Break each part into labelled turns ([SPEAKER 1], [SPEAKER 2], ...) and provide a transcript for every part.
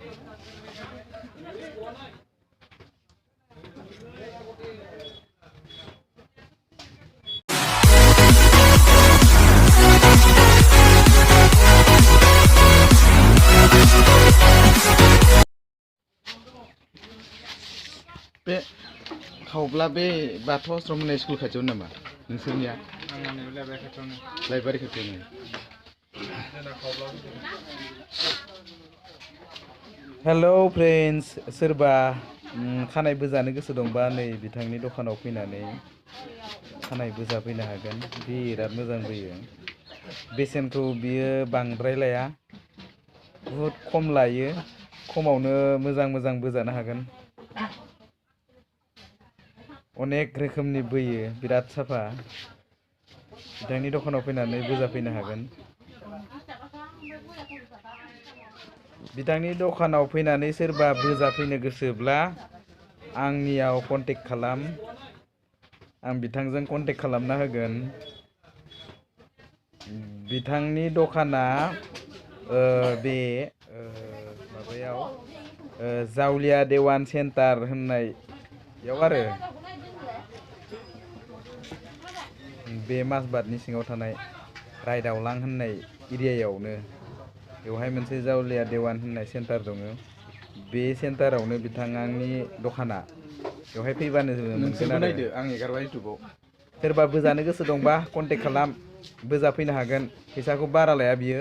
[SPEAKER 1] बे खावब्ला बे बाथौ आश्रम होननाय स्कुल खाथियाव नामा नोंसोरनिया? लाइब्रेरि खाथियावनो। हेलौ फ्रेन्ड्स, सोरबा खानाय बोजानो गोसो दंबा नै बिथांनि दखानाव फैनानै खानाय बोजाफैनो हागोन। बिराद मोजां बोयो। बेसेनखौ बियो बांद्राय लाया, बुहुद खम लायो। खमावनो मोजां मोजां बोजानो हागोन। अनेक रोखोमनि बोयो, बिराद साफा। बिथांनि दखानाव फैनानै बोजाफैनो हागोन। बिथांनि दखानाव फैनानै सोरबा बोजाफैनो गोसोब्ला आंनियाव कन्टेक्ट खालाम। आं बिथांजों कन्टेक्ट खालामना होगोन। बिथांनि दखाना बे माबायाव जावलिया देवान सेन्टार होननायाव आरो बे माजबातनि सिङाव थानाय रायदावलां होननाय एरियायावनो। बेवहाय मोनसे जावलिया देवान होननाय सेन्टार दङ। बे सेन्टारावनो बिथांनि दखाना। बेवहाय फैबानो मोनगोन आरो। नायदो, आं एगारबाय इउटुबाव। सोरबा बोजानो गोसो दंबा कन्टेक्ट खालाम, बोजाफैनो हागोन। फैसाखौ बारा लाया बियो।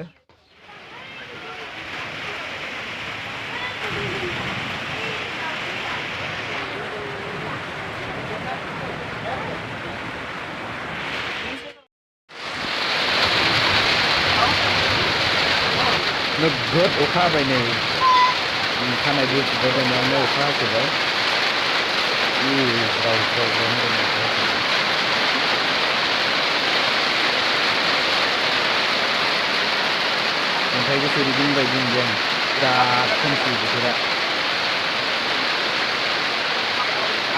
[SPEAKER 1] नोगोद अखा हाबाय नै। खानाय बोजोबबाय थानायावनो अखा हासोबाय। अन्थाइ गोसो रिदिंबाय दिंजों बिराद खोमसि बोथोरा।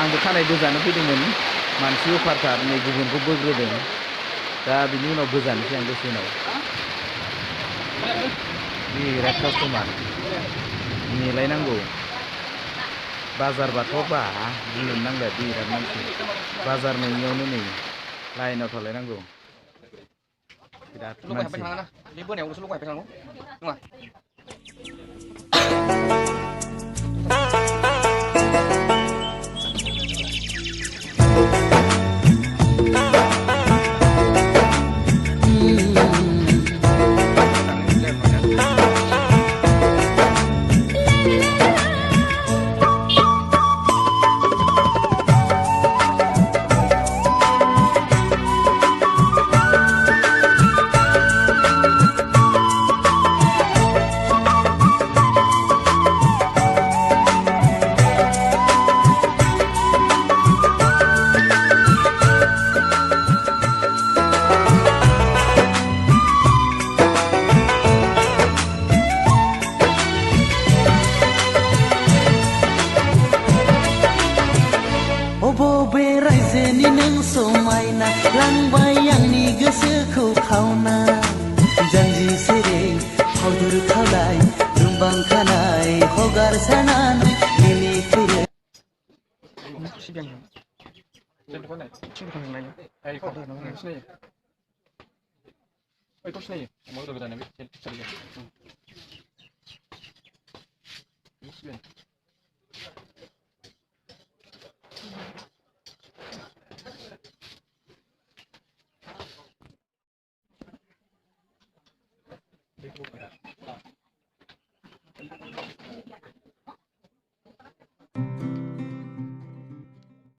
[SPEAKER 1] आंबो खानाय बोजानो फैदोंमोन, मानसि अफारथार, नै गुबुनखौ बोग्रोदों। दा बिनि उनाव बोजानोसै आं दसे उनाव। बिराद कास्टमार, नेलायनांगौ। बाजारबाथ' बा बुंनोनो नांला, बिराद मानसि। बाजार नङियावनो नै लाइनाव थालायनांगौ। बिराद मानसि। बे बोनायावल'सो लगायबाय थानांगौ नङा? समायना लांबाय आंनि गोसोखौ खावना जानजि सेरे फावदुर खावलाय रुंबां खानाय हगार सानानै मिनि फैयो